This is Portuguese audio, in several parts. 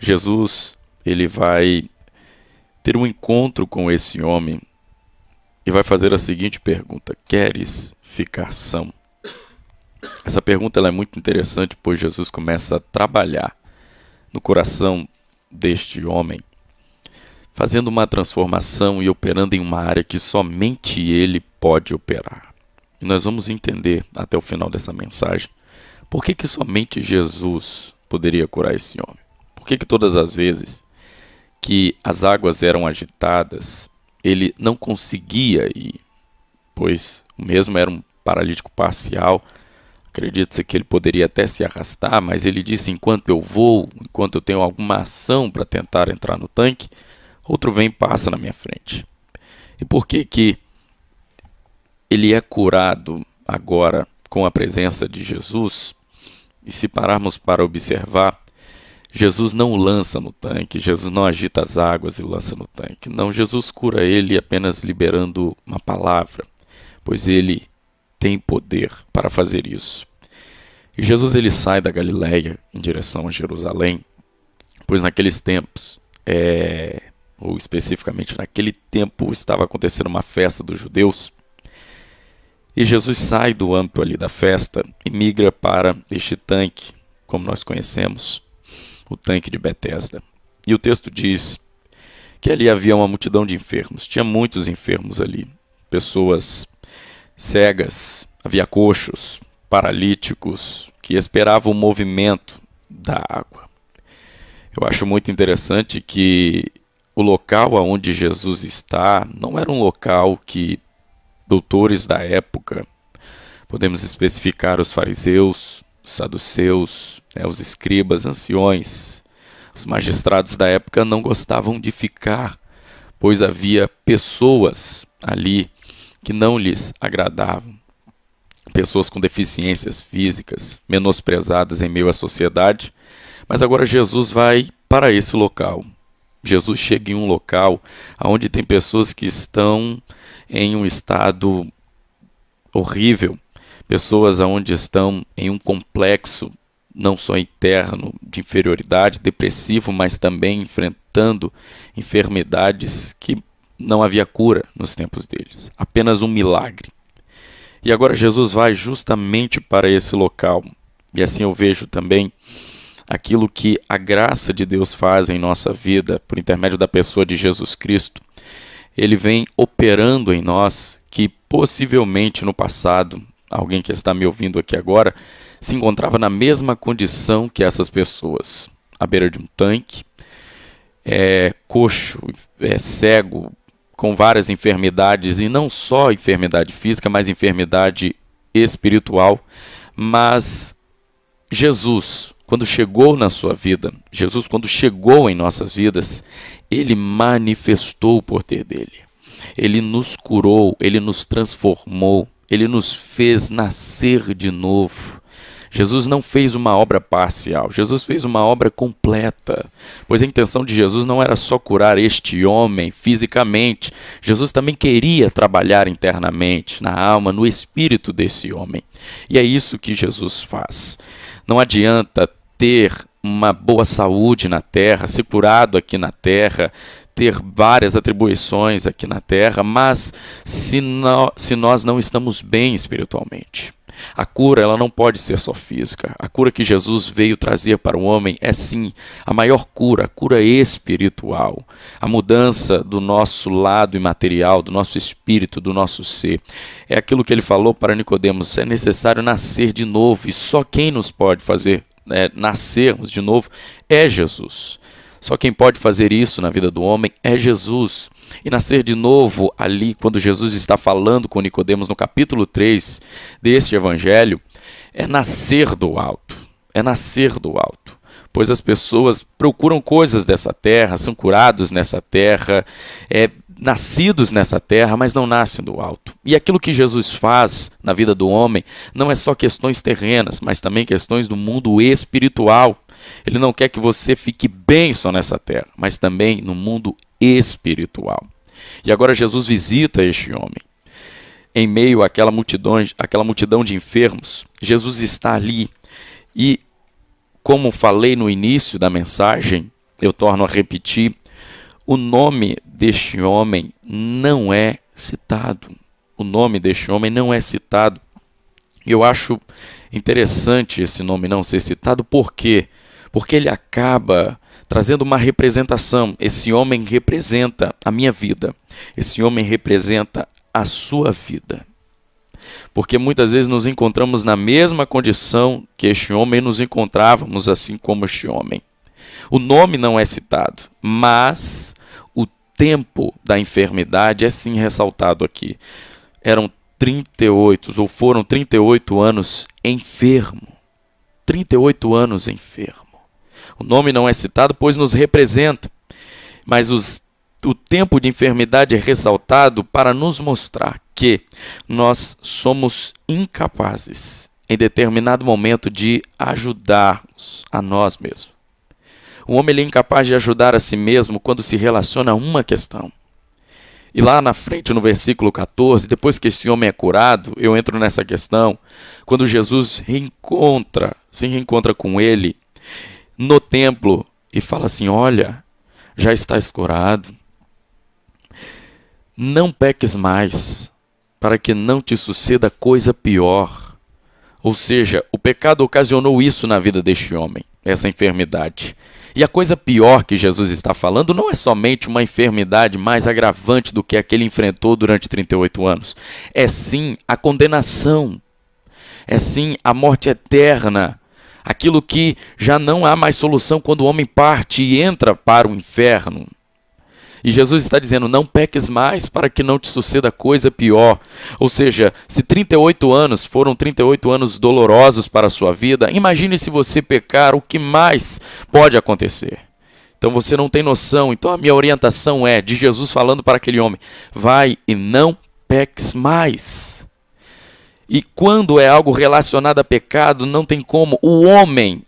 Jesus, ele vai ter um encontro com esse homem e vai fazer a seguinte pergunta: queres ficar são? Essa pergunta ela é muito interessante, pois Jesus começa a trabalhar no coração deste homem, fazendo uma transformação e operando em uma área que somente ele pode operar. E nós vamos entender até o final dessa mensagem por que somente Jesus poderia curar esse homem. Por que todas as vezes que as águas eram agitadas, ele não conseguia ir, pois o mesmo era um paralítico parcial. Acredita-se que ele poderia até se arrastar, mas ele disse: enquanto eu vou, enquanto eu tenho alguma ação para tentar entrar no tanque, outro vem e passa na minha frente. E por que ele é curado agora com a presença de Jesus? E se pararmos para observar, Jesus não o lança no tanque, Jesus não agita as águas e lança no tanque. Não, Jesus cura ele apenas liberando uma palavra, pois ele tem poder para fazer isso. E Jesus ele sai da Galileia em direção a Jerusalém, pois naqueles tempos, ou especificamente naquele tempo, estava acontecendo uma festa dos judeus. E Jesus sai do âmbito ali da festa e migra para este tanque, como nós conhecemos, o tanque de Betesda. E o texto diz que ali havia uma multidão de enfermos. Tinha muitos enfermos ali, pessoas cegas, havia coxos, paralíticos, que esperavam o movimento da água. Eu acho muito interessante que o local onde Jesus está não era um local que doutores da época, podemos especificar os fariseus, os saduceus, os escribas, anciões, os magistrados da época não gostavam de ficar, pois havia pessoas ali que não lhes agradavam, pessoas com deficiências físicas, menosprezadas em meio à sociedade. Mas agora Jesus vai para esse local. Jesus chega em um local onde tem pessoas que estão em um estado horrível, pessoas onde estão em um complexo, não só interno, de inferioridade, depressivo, mas também enfrentando enfermidades que não havia cura nos tempos deles, apenas um milagre. E agora Jesus vai justamente para esse local, e assim eu vejo também aquilo que a graça de Deus faz em nossa vida, por intermédio da pessoa de Jesus Cristo. Ele vem operando em nós, que possivelmente no passado, alguém que está me ouvindo aqui agora, se encontrava na mesma condição que essas pessoas, à beira de um tanque, coxo, cego, com várias enfermidades, e não só enfermidade física, mas enfermidade espiritual. Mas Jesus, quando chegou na sua vida, Jesus, quando chegou em nossas vidas, ele manifestou o poder dele. Ele nos curou, ele nos transformou, ele nos fez nascer de novo. Jesus não fez uma obra parcial, Jesus fez uma obra completa, pois a intenção de Jesus não era só curar este homem fisicamente, Jesus também queria trabalhar internamente, na alma, no espírito desse homem. E é isso que Jesus faz. Não adianta ter uma boa saúde na terra, ser curado aqui na terra, ter várias atribuições aqui na terra, mas se nós não estamos bem espiritualmente. A cura ela não pode ser só física. A cura que Jesus veio trazer para o homem é sim a maior cura, a cura espiritual. A mudança do nosso lado imaterial, do nosso espírito, do nosso ser. É aquilo que ele falou para Nicodemos: é necessário nascer de novo, e só quem nos pode fazer nascermos de novo é Jesus. Só quem pode fazer isso na vida do homem é Jesus. E nascer de novo ali, quando Jesus está falando com Nicodemos no capítulo 3 deste evangelho, é nascer do alto. É nascer do alto. Pois as pessoas procuram coisas dessa terra, são curados nessa terra, nascidos nessa terra, mas não nascem do alto. E aquilo que Jesus faz na vida do homem não é só questões terrenas, mas também questões do mundo espiritual. Ele não quer que você fique bem só nessa terra, mas também no mundo espiritual. E agora Jesus visita este homem. Em meio àquela multidão de enfermos, Jesus está ali. E, como falei no início da mensagem, eu torno a repetir, o nome deste homem não é citado. O nome deste homem não é citado. Eu acho interessante esse nome não ser citado, por quê? Porque ele acaba trazendo uma representação. Esse homem representa a minha vida. Esse homem representa a sua vida. Porque muitas vezes nos encontramos na mesma condição que este homem, nos encontrávamos assim como este homem. O nome não é citado, mas o tempo da enfermidade é sim ressaltado aqui. Foram 38 anos enfermo. 38 anos enfermo. O nome não é citado, pois nos representa. Mas o tempo de enfermidade é ressaltado para nos mostrar que nós somos incapazes, em determinado momento, de ajudarmos a nós mesmos. O homem ele é incapaz de ajudar a si mesmo quando se relaciona a uma questão. E lá na frente, no versículo 14, depois que esse homem é curado, eu entro nessa questão, quando Jesus se reencontra com ele no templo e fala assim, olha, já estás curado, não peques mais, para que não te suceda coisa pior. Ou seja, o pecado ocasionou isso na vida deste homem, essa enfermidade. E a coisa pior que Jesus está falando não é somente uma enfermidade mais agravante do que a que ele enfrentou durante 38 anos. É sim a condenação, é sim a morte eterna, aquilo que já não há mais solução quando o homem parte e entra para o inferno. E Jesus está dizendo, não peques mais para que não te suceda coisa pior. Ou seja, se 38 anos foram 38 anos dolorosos para a sua vida, imagine se você pecar, o que mais pode acontecer? Então você não tem noção. Então a minha orientação é de Jesus falando para aquele homem, vai e não peques mais. E quando é algo relacionado a pecado, não tem como o homem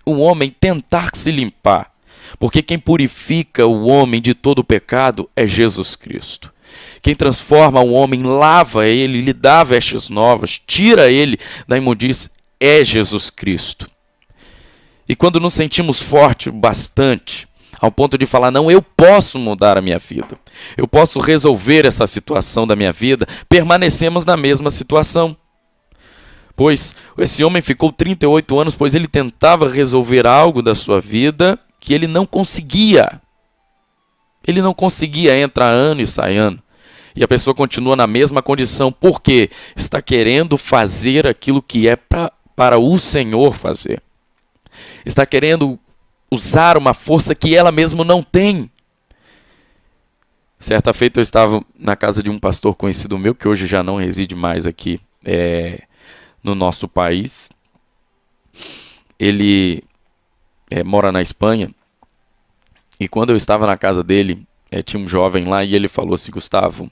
tentar se limpar. Porque quem purifica o homem de todo o pecado é Jesus Cristo. Quem transforma o homem, lava ele, lhe dá vestes novas, tira ele da imundície, é Jesus Cristo. E quando nos sentimos fortes bastante, ao ponto de falar, não, eu posso mudar a minha vida, eu posso resolver essa situação da minha vida, permanecemos na mesma situação. Pois esse homem ficou 38 anos, pois ele tentava resolver algo da sua vida que ele não conseguia. Ele não conseguia, entrar ano e sai ano. E a pessoa continua na mesma condição. Por quê? Está querendo fazer aquilo que é para o Senhor fazer. Está querendo usar uma força que ela mesma não tem. Certa feita eu estava na casa de um pastor conhecido meu, que hoje já não reside mais aqui no nosso país. Ele mora na Espanha, e quando eu estava na casa dele, tinha um jovem lá, e ele falou assim, Gustavo,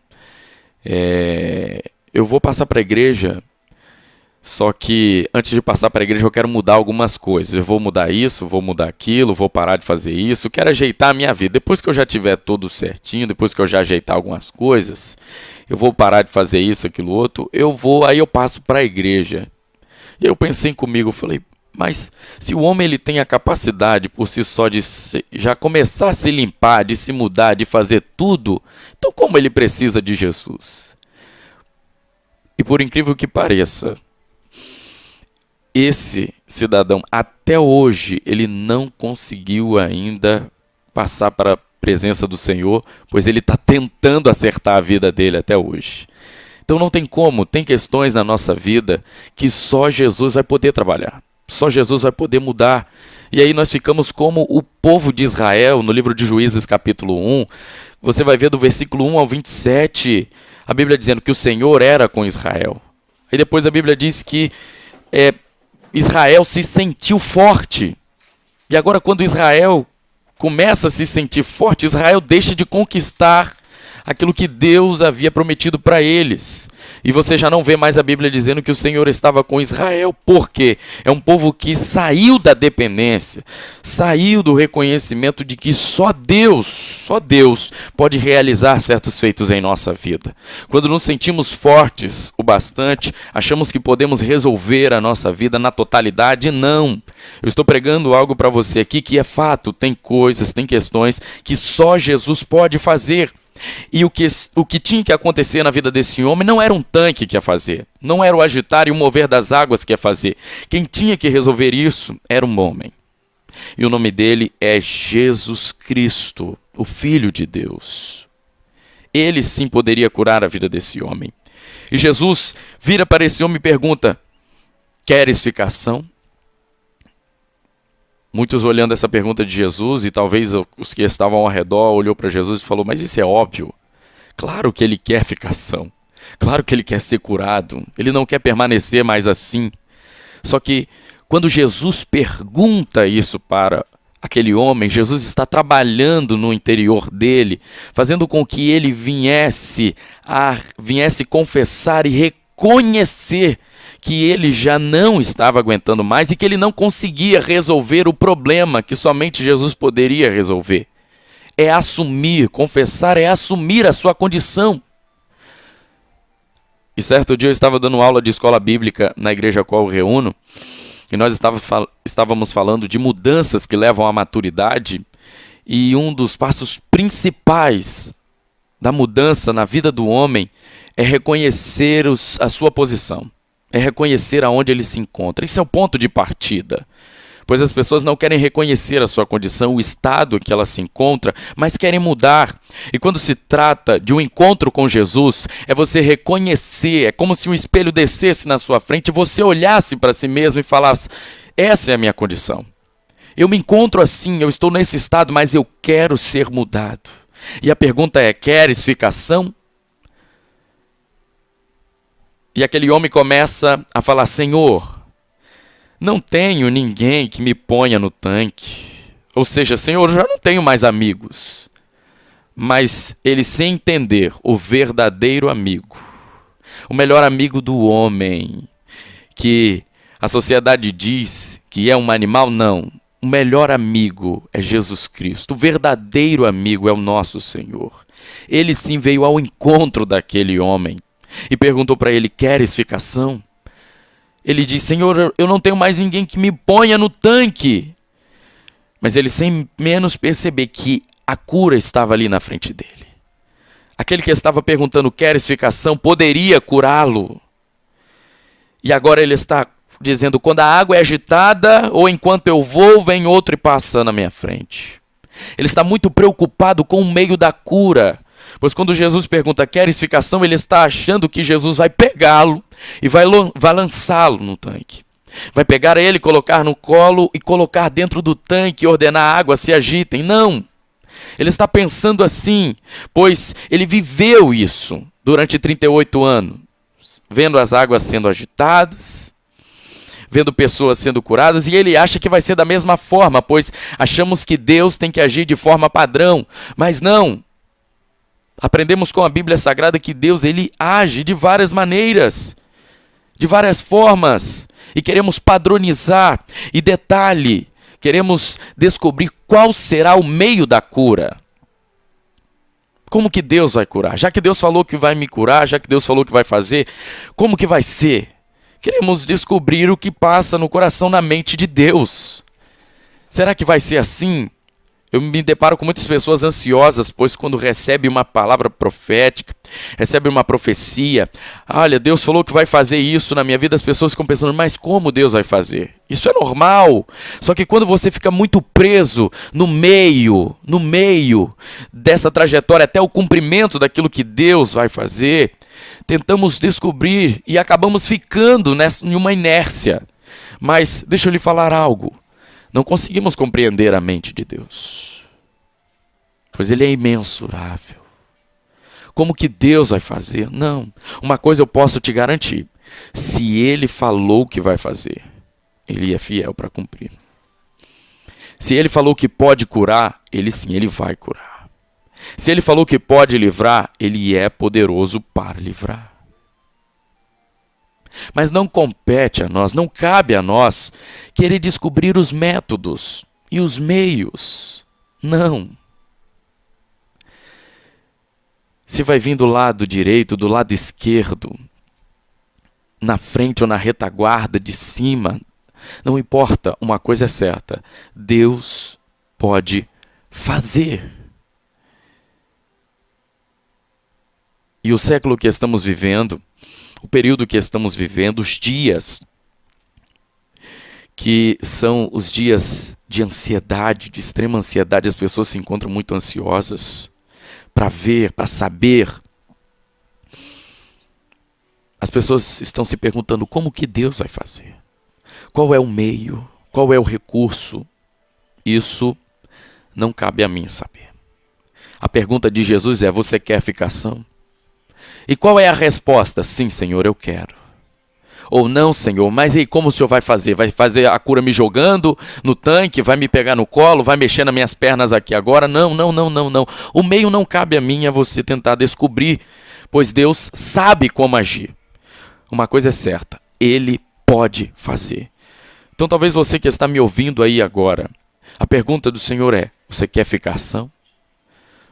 eu vou passar para a igreja, só que antes de passar para a igreja eu quero mudar algumas coisas, eu vou mudar isso, vou mudar aquilo, vou parar de fazer isso, quero ajeitar a minha vida, depois que eu já tiver tudo certinho, depois que eu já ajeitar algumas coisas, eu vou parar de fazer isso, aquilo, outro, aí eu passo para a igreja. E eu pensei comigo, falei, mas se o homem ele tem a capacidade por si só de já começar a se limpar, de se mudar, de fazer tudo, então como ele precisa de Jesus? E por incrível que pareça, esse cidadão até hoje ele não conseguiu ainda passar para a presença do Senhor, pois ele está tentando acertar a vida dele até hoje. Então não tem como, tem questões na nossa vida que só Jesus vai poder trabalhar. Só Jesus vai poder mudar. E aí nós ficamos como o povo de Israel, no livro de Juízes capítulo 1. Você vai ver do versículo 1 ao 27, a Bíblia dizendo que o Senhor era com Israel. Aí depois a Bíblia diz que Israel se sentiu forte. E agora quando Israel começa a se sentir forte, Israel deixa de conquistar aquilo que Deus havia prometido para eles. E você já não vê mais a Bíblia dizendo que o Senhor estava com Israel. Por quê? É um povo que saiu da dependência, saiu do reconhecimento de que só Deus pode realizar certos feitos em nossa vida. Quando nos sentimos fortes o bastante, achamos que podemos resolver a nossa vida na totalidade. Não. Eu estou pregando algo para você aqui que é fato. Tem coisas, tem questões que só Jesus pode fazer. E o que tinha que acontecer na vida desse homem não era um tanque que ia fazer, não era o agitar e o mover das águas que ia fazer. Quem tinha que resolver isso era um homem. E o nome dele é Jesus Cristo, o Filho de Deus. Ele sim poderia curar a vida desse homem. E Jesus vira para esse homem e pergunta: queres ficar são? Muitos olhando essa pergunta de Jesus, e talvez os que estavam ao redor olhou para Jesus e falou: mas isso é óbvio. Claro que ele quer ficar são. Claro que ele quer ser curado. Ele não quer permanecer mais assim. Só que quando Jesus pergunta isso para aquele homem, Jesus está trabalhando no interior dele, fazendo com que ele viesse confessar e reconhecer que ele já não estava aguentando mais e que ele não conseguia resolver o problema que somente Jesus poderia resolver. É assumir, confessar é assumir a sua condição. E certo dia eu estava dando aula de escola bíblica na igreja a qual eu reúno, e nós estávamos falando de mudanças que levam à maturidade, e um dos passos principais da mudança na vida do homem é reconhecer a sua posição. É reconhecer aonde ele se encontra. Isso é o ponto de partida. Pois as pessoas não querem reconhecer a sua condição, o estado que ela se encontra, mas querem mudar. E quando se trata de um encontro com Jesus, é você reconhecer, é como se um espelho descesse na sua frente e você olhasse para si mesmo e falasse: essa é a minha condição. Eu me encontro assim, eu estou nesse estado, mas eu quero ser mudado. E a pergunta é: queres ficar são? E aquele homem começa a falar: Senhor, não tenho ninguém que me ponha no tanque. Ou seja, Senhor, eu já não tenho mais amigos. Mas ele, sem entender o verdadeiro amigo, o melhor amigo do homem, que a sociedade diz que é um animal, não. O melhor amigo é Jesus Cristo. O verdadeiro amigo é o nosso Senhor. Ele sim veio ao encontro daquele homem e perguntou para ele: queres ficar são? Ele diz: Senhor, eu não tenho mais ninguém que me ponha no tanque. Mas ele, sem menos perceber que a cura estava ali na frente dele. Aquele que estava perguntando: queres ficar são? Poderia curá-lo. E agora ele está dizendo: quando a água é agitada, ou enquanto eu vou, vem outro e passa na minha frente. Ele está muito preocupado com o meio da cura. Pois quando Jesus pergunta: queres ficar são? Ele está achando que Jesus vai pegá-lo e vai lançá-lo no tanque. Vai pegar ele, colocar no colo e colocar dentro do tanque e ordenar a água se agitem. Não! Ele está pensando assim, pois ele viveu isso durante 38 anos. Vendo as águas sendo agitadas, vendo pessoas sendo curadas, e ele acha que vai ser da mesma forma, pois achamos que Deus tem que agir de forma padrão, mas não. Aprendemos com a Bíblia Sagrada que Deus, ele age de várias maneiras, de várias formas, e queremos padronizar. E detalhe, queremos descobrir qual será o meio da cura. Como que Deus vai curar? Já que Deus falou que vai me curar, já que Deus falou que vai fazer, como que vai ser? Queremos descobrir o que passa no coração, na mente de Deus. Será que vai ser assim? Eu me deparo com muitas pessoas ansiosas, pois quando recebe uma palavra profética, recebe uma profecia, olha, Deus falou que vai fazer isso na minha vida, as pessoas ficam pensando: mas como Deus vai fazer? Isso é normal. Só que quando você fica muito preso no meio dessa trajetória até o cumprimento daquilo que Deus vai fazer, tentamos descobrir e acabamos ficando em uma inércia. Mas deixa eu lhe falar algo. Não conseguimos compreender a mente de Deus, pois Ele é imensurável. Como que Deus vai fazer? Não. Uma coisa eu posso te garantir: se Ele falou que vai fazer, Ele é fiel para cumprir. Se Ele falou que pode curar, Ele sim, Ele vai curar. Se ele falou que pode livrar, ele é poderoso para livrar. Mas não compete a nós, não cabe a nós querer descobrir os métodos e os meios. Não. Se vai vir do lado direito, do lado esquerdo, na frente ou na retaguarda, de cima, não importa, uma coisa é certa: Deus pode fazer. E o século que estamos vivendo, o período que estamos vivendo, os dias que são os dias de ansiedade, de extrema ansiedade, as pessoas se encontram muito ansiosas para ver, para saber. As pessoas estão se perguntando como que Deus vai fazer. Qual é o meio? Qual é o recurso? Isso não cabe a mim saber. A pergunta de Jesus é: você quer ficar são? E qual é a resposta? Sim, Senhor, eu quero. Ou não, Senhor, mas e como o Senhor vai fazer? Vai fazer a cura me jogando no tanque? Vai me pegar no colo? Vai mexer nas minhas pernas aqui agora? Não, não, não, não, não. O meio não cabe a mim, é você tentar descobrir, pois Deus sabe como agir. Uma coisa é certa: Ele pode fazer. Então talvez você que está me ouvindo aí agora, a pergunta do Senhor é: você quer ficar são?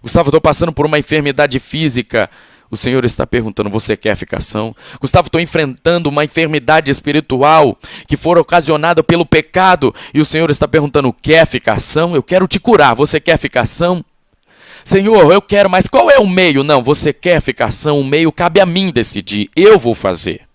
Gustavo, estou passando por uma enfermidade física. O Senhor está perguntando: você quer ficar são? Gustavo, estou enfrentando uma enfermidade espiritual que for ocasionada pelo pecado. E o Senhor está perguntando: quer ficar são? Eu quero te curar. Você quer ficar são? Senhor, eu quero, mas qual é o meio? Não, você quer ficar são? O meio cabe a mim decidir. Eu vou fazer.